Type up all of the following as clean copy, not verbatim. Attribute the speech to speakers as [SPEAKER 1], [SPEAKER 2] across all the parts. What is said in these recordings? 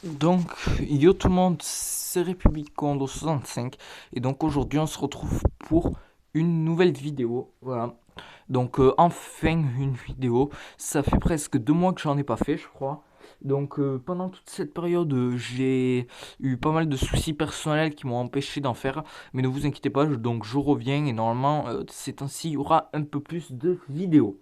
[SPEAKER 1] Donc, yo tout le monde, c'est République Commando 65. Et donc aujourd'hui, on se retrouve pour une nouvelle vidéo. Voilà. Donc, enfin, une vidéo. Ça fait presque 2 mois que j'en ai pas fait, je crois. Donc, pendant toute cette période, j'ai eu pas mal de soucis personnels qui m'ont empêché d'en faire. Mais ne vous inquiétez pas, donc je reviens et normalement, ces temps-ci, il y aura un peu plus de vidéos.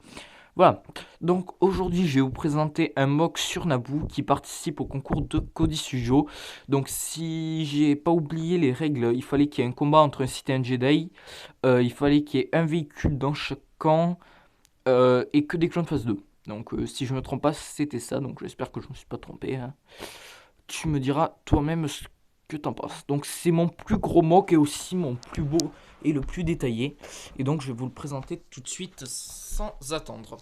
[SPEAKER 1] Voilà, donc aujourd'hui je vais vous présenter un mock sur Naboo qui participe au concours de Cody Studio. Donc si j'ai pas oublié les règles, il fallait qu'il y ait un combat entre un Sith et un Jedi, il fallait qu'il y ait un véhicule dans chaque camp et que des clones phase 2. Donc si je me trompe pas, c'était ça, donc j'espère que je me suis pas trompé, hein. Tu me diras toi-même ce que t'en penses. Donc c'est mon plus gros mock et aussi mon plus beau et le plus détaillé. Et donc je vais vous le présenter tout de suite sans attendre.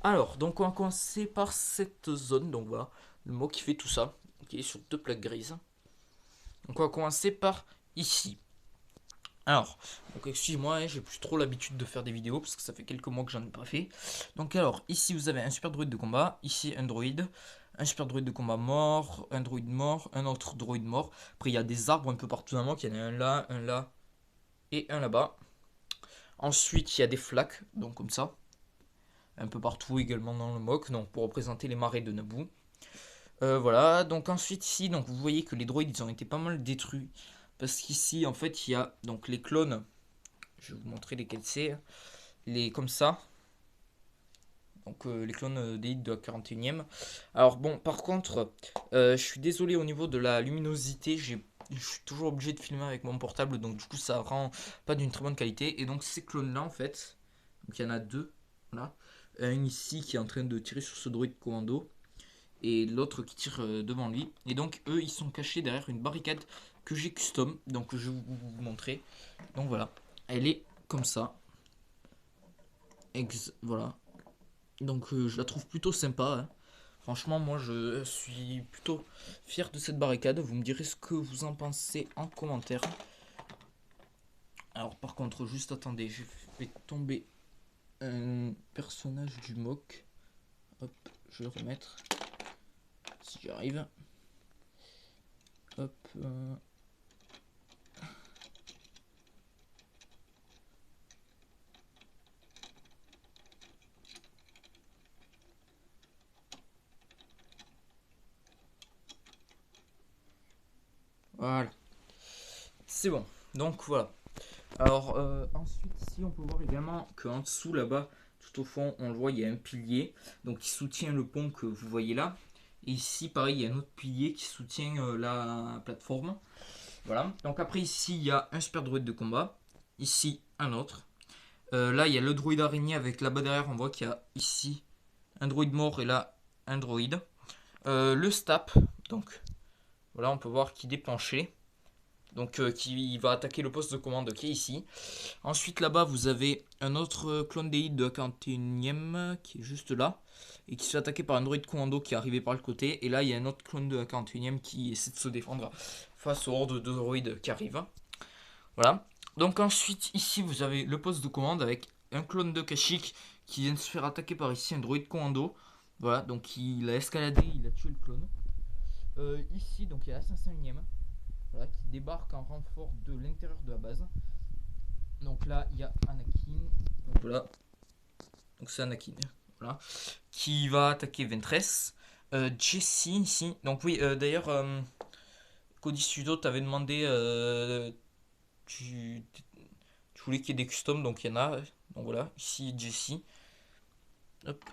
[SPEAKER 1] Alors, donc on va commencer par cette zone. Donc voilà, le mot qui fait tout ça, qui est sur 2 plaques grises. Donc on va commencer par ici. Alors, donc excusez-moi, hein, j'ai plus trop l'habitude de faire des vidéos parce que ça fait quelques mois que j'en ai pas fait. Donc alors, ici vous avez un super droïde de combat, ici un droïde, un super droïde de combat mort, un droïde mort, un autre droïde mort. Après il y a des arbres un peu partout dans le mock, il y en a un là et un là-bas. Ensuite il y a des flaques, donc comme ça, un peu partout également dans le mock, donc pour représenter les marais de Naboo. Voilà, donc ensuite ici, donc vous voyez que les droïdes ils ont été pas mal détruits. Parce qu'ici en fait il y a donc les clones, je vais vous montrer lesquels c'est, les comme ça. Donc les clones d'élite de la 41e. Alors bon, par contre, je suis désolé au niveau de la luminosité, je suis toujours obligé de filmer avec mon portable, donc du coup ça rend pas d'une très bonne qualité. Et donc ces clones là en fait, donc il y en a deux, voilà. Un ici qui est en train de tirer sur ce droïde commando et l'autre qui tire devant lui. Et donc eux ils sont cachés derrière une barricade que j'ai custom, donc je vais vous montrer. Donc voilà, elle est comme ça. Voilà. Donc je la trouve plutôt sympa, hein. Franchement moi je suis plutôt fier de cette barricade. Vous me direz ce que vous en pensez en commentaire. Alors par contre juste attendez, je vais tomber un personnage du mock. Hop, je vais le remettre. Si j'y arrive. Hop. Voilà. C'est bon. Donc voilà. Alors ensuite ici on peut voir également qu'en dessous là-bas, tout au fond, on le voit, il y a un pilier donc qui soutient le pont que vous voyez là. Et ici pareil, il y a un autre pilier qui soutient la plateforme. Voilà. Donc après ici, il y a un super droïde de combat. Ici, un autre. Là, il y a le droïde araignée avec là-bas derrière, on voit qu'il y a ici un droïde mort et là un droïde. Le STAP, donc voilà, on peut voir qu'il est penché. Donc qui va attaquer le poste de commande qui est ici. Ensuite là-bas vous avez un autre clone d'élite de la 41e qui est juste là. Et qui se fait attaquer par un droïde commando qui est arrivé par le côté. Et là il y a un autre clone de la 41e qui essaie de se défendre face au horde de droïdes qui arrive. Voilà. Donc ensuite ici vous avez le poste de commande avec un clone de Kashyyyk qui vient de se faire attaquer par ici un droïde commando. Voilà, donc il a escaladé, il a tué le clone. Ici donc il y a la 501e. Voilà, qui débarque en renfort de l'intérieur de la base. Donc là, il y a Anakin. Donc voilà. Donc c'est Anakin. Voilà. Qui va attaquer Ventress. Jesse ici. Donc oui, d'ailleurs, Cody Studio t'avait demandé. Tu, tu voulais qu'il y ait des customs, donc il y en a. Donc voilà, ici Jesse. Hop.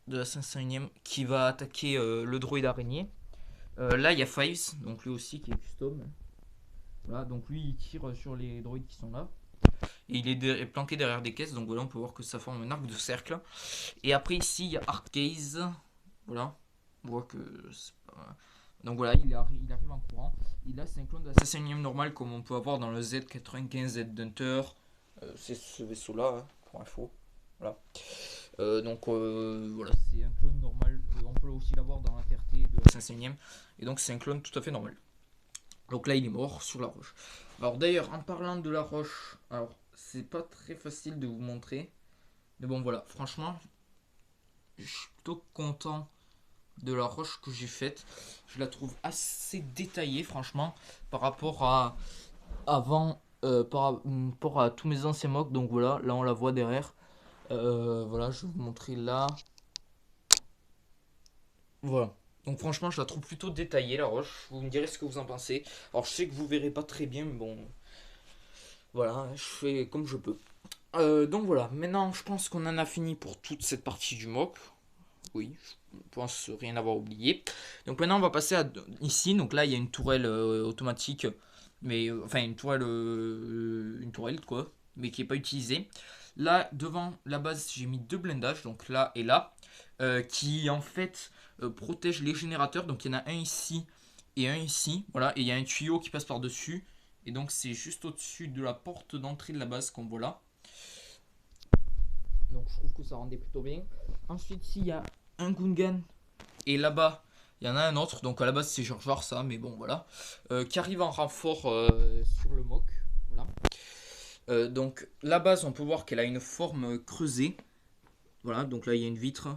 [SPEAKER 1] De la 501ème qui va attaquer le droïde araignée. Là, il y a Fives, donc lui aussi qui est custom. Voilà, donc lui il tire sur les droïdes qui sont là. Et il est planqué derrière des caisses, donc voilà, on peut voir que ça forme un arc de cercle. Et après ici, il y a Arcase. Voilà, on voit que c'est pas... Donc voilà, il arrive en courant. Et là, c'est un clone de la 5ème normale, comme on peut avoir dans le Z95 Z-Hunter. C'est ce vaisseau-là, hein, pour info. Voilà. Voilà, c'est un clone normal. On peut aussi l'avoir dans la TRT de la 5ème. Et donc, c'est un clone tout à fait normal. Donc là, il est mort sur la roche. Alors d'ailleurs, en parlant de la roche, alors c'est pas très facile de vous montrer. Mais bon, voilà, franchement, je suis plutôt content de la roche que j'ai faite. Je la trouve assez détaillée, franchement, par rapport à avant, par rapport à tous mes anciens mocks. Donc voilà, là on la voit derrière. Voilà, je vais vous montrer là. Voilà. Donc franchement, je la trouve plutôt détaillée la roche. Vous me direz ce que vous en pensez. Alors je sais que vous verrez pas très bien, mais bon, voilà, je fais comme je peux. Donc voilà, maintenant je pense qu'on en a fini pour toute cette partie du mock. Oui, je pense rien avoir oublié. Donc maintenant on va passer à ici. Donc là il y a une tourelle automatique, mais enfin une tourelle quoi, mais qui n'est pas utilisée. Là devant la base j'ai mis deux blindages, donc là et là, qui en fait protègent les générateurs. Donc il y en a un ici et un ici. Voilà, et il y a un tuyau qui passe par dessus. Et donc c'est juste au-dessus de la porte d'entrée de la base qu'on voit là. Donc je trouve que ça rendait plutôt bien. Ensuite, s'il y a un Gungan et là-bas, il y en a un autre. Donc à la base, c'est genre ça, mais bon, voilà. Qui arrive en renfort sur le mock. Voilà. Donc la base, on peut voir qu'elle a une forme creusée. Voilà, donc là, il y a une vitre.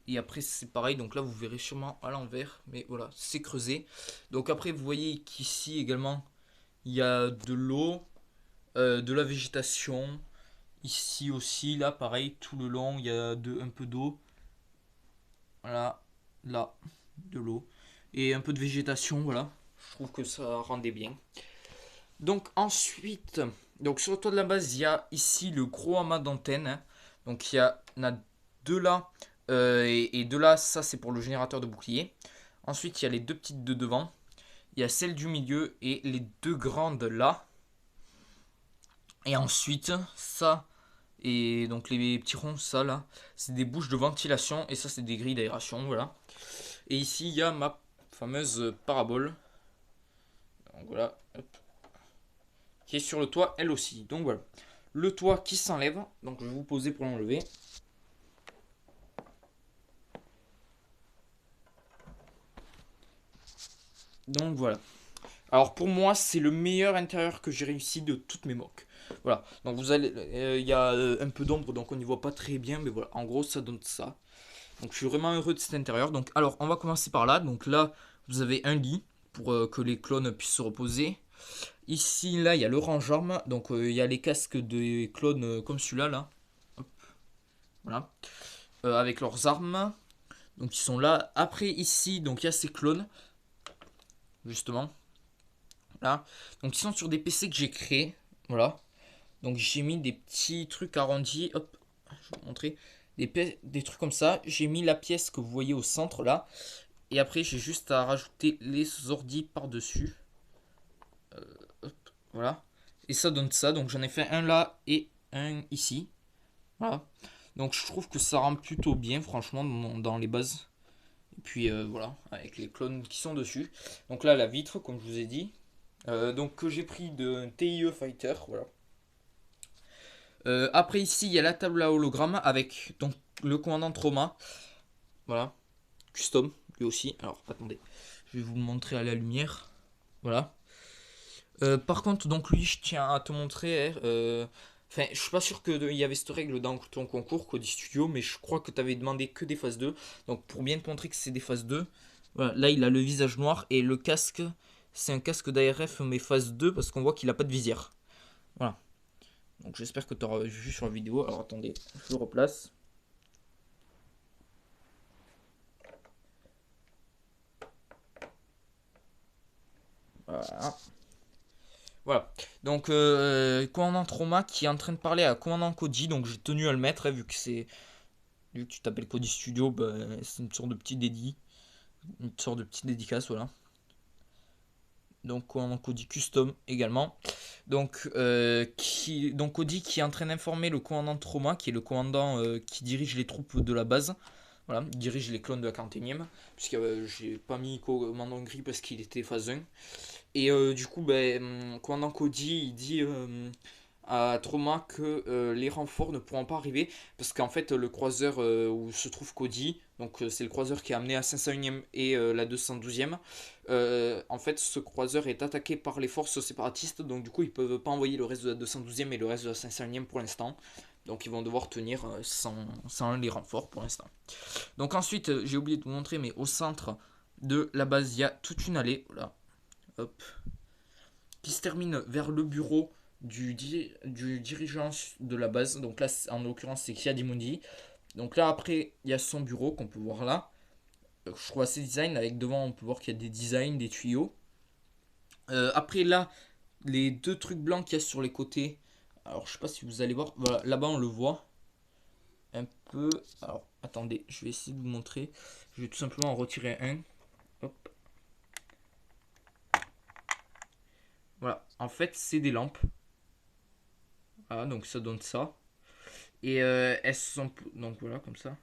[SPEAKER 1] Et après, c'est pareil. Donc là, vous verrez sûrement à l'envers. Mais voilà, c'est creusé. Donc après, vous voyez qu'ici également, il y a de l'eau, de la végétation. Ici aussi, là, pareil, tout le long, il y a un peu d'eau. Voilà, là, de l'eau. Et un peu de végétation, voilà. Je trouve que ça rendait bien. Donc ensuite, donc sur le toit de la base, il y a ici le gros amas d'antenne, hein. Donc en a deux là. Et deux là, ça c'est pour le générateur de bouclier. Ensuite, il y a les deux petites de devant. Il y a celle du milieu et les deux grandes là. Et ensuite, ça, et donc les petits ronds, ça là, c'est des bouches de ventilation. Et ça, c'est des grilles d'aération, voilà. Et ici, il y a ma fameuse parabole. Donc voilà, hop, qui est sur le toit, elle aussi. Donc voilà, le toit qui s'enlève. Donc je vais vous poser pour l'enlever. Donc voilà. Alors pour moi, c'est le meilleur intérieur que j'ai réussi de toutes mes mocks. Voilà. Donc vous allez, il y a un peu d'ombre, donc on n'y voit pas très bien, mais voilà. En gros, ça donne ça. Donc je suis vraiment heureux de cet intérieur. Donc alors, on va commencer par là. Donc là, vous avez un lit pour que les clones puissent se reposer. Ici, là, il y a le range-armes. Donc il y a les casques des clones comme celui-là, là. Hop, voilà. Avec leurs armes. Donc ils sont là. Après, ici, donc il y a ces clones. Justement. Là. Donc ils sont sur des PC que j'ai créés. Voilà. Donc j'ai mis des petits trucs arrondis. Hop, je vais vous montrer. Des trucs comme ça. J'ai mis la pièce que vous voyez au centre là. Et après j'ai juste à rajouter les ordis par-dessus. Hop, voilà. Et ça donne ça. Donc j'en ai fait un là et un ici. Voilà. Donc je trouve que ça rend plutôt bien franchement dans les bases. Et puis voilà, avec les clones qui sont dessus. Donc là la vitre comme je vous ai dit. Donc que j'ai pris de TIE Fighter. Voilà. Après ici il y a la table à hologramme avec donc le commandant Trauma. Voilà. Custom lui aussi. Alors attendez. Je vais vous le montrer à la lumière. Voilà. Par contre, donc lui, je tiens à te montrer. Enfin, je suis pas sûr qu'il y avait cette règle dans ton concours Cody Studio, mais je crois que tu avais demandé que des phases 2. Donc, pour bien te montrer que c'est des phases 2, voilà, là il a le visage noir et le casque, c'est un casque d'ARF, mais phase 2 parce qu'on voit qu'il a pas de visière. Voilà. Donc, j'espère que tu auras vu sur la vidéo. Alors, attendez, je le replace. Voilà. Voilà. Donc, commandant Trauma qui est en train de parler à commandant Cody. Donc, j'ai tenu à le mettre, hein, vu que tu t'appelles Cody Studio, bah, c'est une sorte de petit dédié. Une sorte de petite dédicace, voilà. Donc, commandant Cody Custom également. Donc, donc Cody qui est en train d'informer le commandant Trauma, qui est le commandant qui dirige les troupes de la base. Voilà, il dirige les clones de la 41e. Puisque j'ai pas mis commandant gris parce qu'il était phase 1. Et du coup, ben, commandant Cody, il dit à Trauma que les renforts ne pourront pas arriver parce qu'en fait, le croiseur où se trouve Cody, donc c'est le croiseur qui est amené à 501e et la 212e, en fait, ce croiseur est attaqué par les forces séparatistes, donc du coup, ils peuvent pas envoyer le reste de la 212e et le reste de la 501e pour l'instant. Donc ils vont devoir tenir sans les renforts pour l'instant. Donc ensuite, j'ai oublié de vous montrer, mais au centre de la base, il y a toute une allée, voilà, hop, qui se termine vers le bureau du dirigeant de la base. Donc là, en l'occurrence, c'est Kiadimundi. Donc là, après, il y a son bureau qu'on peut voir là. Je trouve assez design. Avec devant, on peut voir qu'il y a des designs, des tuyaux. Après là, les deux trucs blancs qu'il y a sur les côtés. Alors, je sais pas si vous allez voir. Voilà, là-bas, on le voit un peu. Alors, attendez, je vais essayer de vous montrer. Je vais tout simplement en retirer un. Hop. Voilà, en fait, c'est des lampes. Voilà, donc ça donne ça. Et elles sont. Donc voilà, comme ça.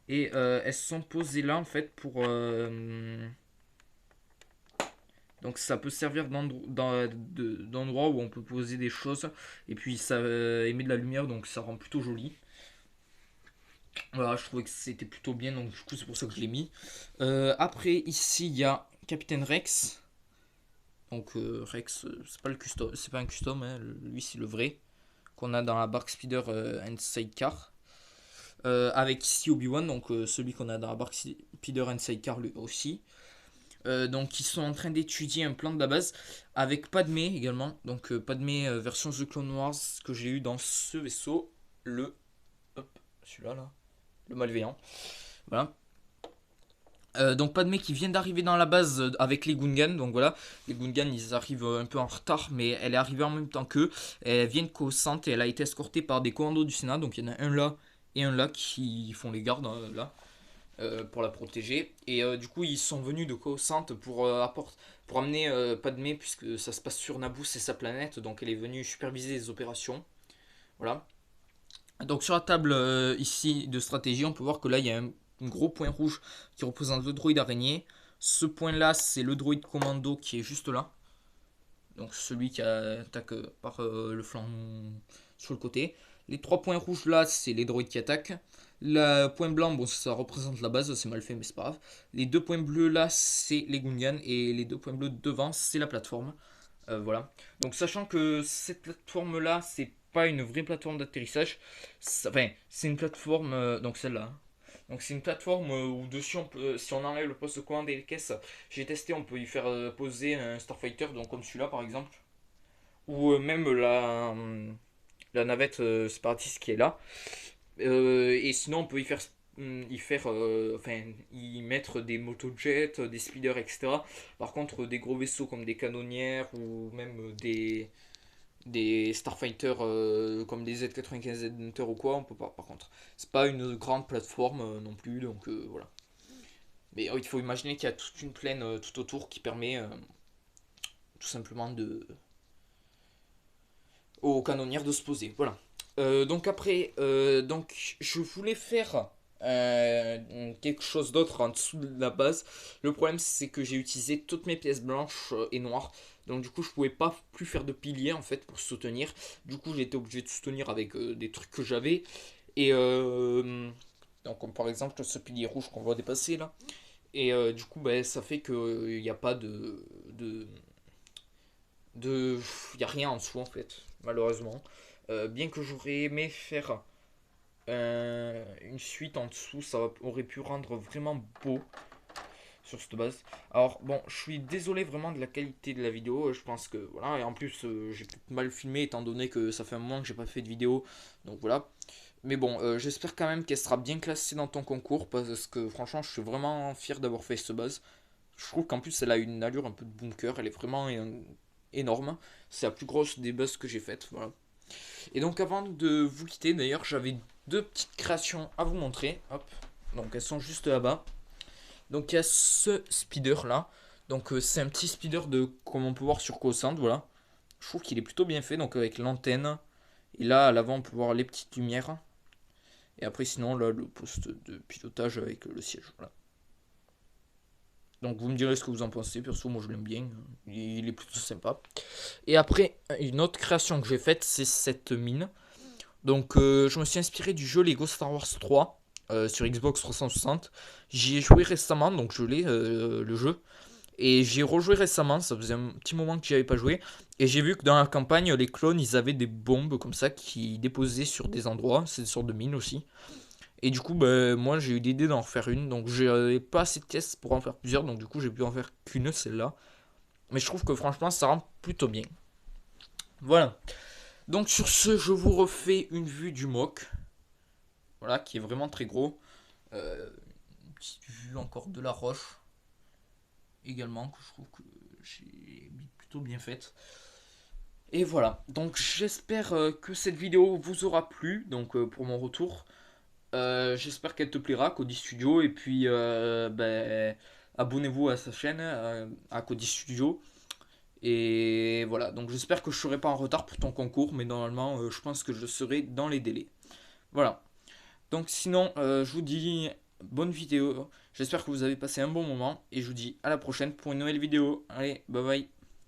[SPEAKER 1] Et elles sont posées là, en fait, pour. Donc ça peut servir d'endroit où on peut poser des choses. Et puis ça émet de la lumière, donc ça rend plutôt joli. Voilà, je trouvais que c'était plutôt bien, donc du coup c'est pour ça que je l'ai mis. Après, ici, il y a Capitaine Rex. Donc Rex, c'est pas le custom, c'est pas un custom, hein, lui c'est le vrai qu'on a dans la Bark Speeder and Sidecar. Avec ici Obi-Wan, donc celui qu'on a dans la Bark Speeder and Sidecar lui aussi. Donc ils sont en train d'étudier un plan de la base avec Padmé également. Donc Padmé version The Clone Wars que j'ai eu dans ce vaisseau, le celui-là là, le malveillant. Voilà. Donc Padmé qui vient d'arriver dans la base avec les Gungans. Donc voilà, les Gungans ils arrivent un peu en retard, mais elle est arrivée en même temps qu'eux. Elle vient de Coruscant et elle a été escortée par des commandos du Sénat. Donc il y en a un là et un là qui font les gardes là. Pour la protéger. Et du coup, ils sont venus de Coruscant pour amener Padmé, puisque ça se passe sur Naboo, c'est sa planète, donc elle est venue superviser les opérations. Voilà. Donc sur la table ici de stratégie, on peut voir que là, il y a un gros point rouge qui représente le droïde araignée. Ce point-là, c'est le droïde commando qui est juste là. Donc celui qui attaque par le flanc sur le côté. Les trois points rouges là, c'est les droïdes qui attaquent. Le point blanc, bon, ça représente la base, c'est mal fait, mais c'est pas grave. Les deux points bleus là, c'est les Gungans. Et les deux points bleus devant, c'est la plateforme. Voilà. Donc, sachant que cette plateforme là, c'est pas une vraie plateforme d'atterrissage. Enfin, c'est une plateforme, donc celle-là. Donc, c'est une plateforme où dessus, si on enlève le poste de commande et les caisses, j'ai testé, on peut y faire poser un Starfighter, donc comme celui-là par exemple. Ou même la navette séparatiste qui est là. Et sinon, on peut enfin, y mettre des motojets, des speeders, etc. Par contre, des gros vaisseaux comme des canonnières ou même des starfighters comme des Z95 Z Hunter ou quoi, on peut pas. Par contre, c'est pas une grande plateforme non plus, donc voilà. Mais il faut imaginer qu'il y a toute une plaine tout autour qui permet tout simplement aux canonnières de se poser. Voilà. Donc après, donc je voulais faire quelque chose d'autre en dessous de la base. Le problème c'est que j'ai utilisé toutes mes pièces blanches et noires. Donc du coup je pouvais pas plus faire de piliers en fait pour soutenir. Du coup j'ai été obligé de soutenir avec des trucs que j'avais. Et donc comme par exemple ce pilier rouge qu'on voit dépasser là. Et du coup bah, ça fait qu'il n'y a pas de... Il n'y a rien en dessous en fait, malheureusement. Bien que j'aurais aimé faire une suite en dessous, ça aurait pu rendre vraiment beau sur cette base. Alors bon, je suis désolé vraiment de la qualité de la vidéo, je pense que voilà, et en plus j'ai peut-être mal filmé étant donné que ça fait un moment que j'ai pas fait de vidéo, donc voilà. Mais bon, j'espère quand même qu'elle sera bien classée dans ton concours, parce que franchement je suis vraiment fier d'avoir fait cette base. Je trouve qu'en plus elle a une allure un peu de bunker, elle est vraiment énorme. C'est la plus grosse des bases que j'ai faites, voilà. Et donc avant de vous quitter d'ailleurs, j'avais deux petites créations à vous montrer. Hop. Donc elles sont juste là-bas. Donc il y a ce speeder là. Donc c'est un petit speeder de comme on peut voir sur Cosand, voilà. Je trouve qu'il est plutôt bien fait, donc avec l'antenne. Et là à l'avant on peut voir les petites lumières. Et après sinon là le poste de pilotage avec le siège, voilà. Donc vous me direz ce que vous en pensez, perso moi je l'aime bien, il est plutôt sympa. Et après une autre création que j'ai faite c'est cette mine. Donc je me suis inspiré du jeu Lego Star Wars 3 sur Xbox 360. J'y ai joué récemment, donc je l'ai le jeu. Et j'y ai rejoué récemment, ça faisait un petit moment que j'y avais pas joué. Et j'ai vu que dans la campagne, les clones, ils avaient des bombes comme ça qui déposaient sur des endroits. C'est des sortes de mines aussi. Et du coup, bah, moi, j'ai eu l'idée d'en refaire une. Donc, j'ai pas assez de pièces pour en faire plusieurs. Donc, du coup, j'ai pu en faire qu'une, celle-là. Mais je trouve que franchement, ça rend plutôt bien. Voilà. Donc, sur ce, je vous refais une vue du mock. Voilà, qui est vraiment très gros. Une petite vue encore de la roche. Également, que je trouve que j'ai plutôt bien faite. Et voilà. Donc, j'espère que cette vidéo vous aura plu. Donc, pour mon retour. J'espère qu'elle te plaira, Cody Studio. Et puis, ben, abonnez-vous à sa chaîne, à Cody Studio. Et voilà, donc j'espère que je ne serai pas en retard pour ton concours, mais normalement, je pense que je serai dans les délais. Voilà. Donc sinon, je vous dis bonne vidéo. J'espère que vous avez passé un bon moment. Et je vous dis à la prochaine pour une nouvelle vidéo. Allez, bye bye.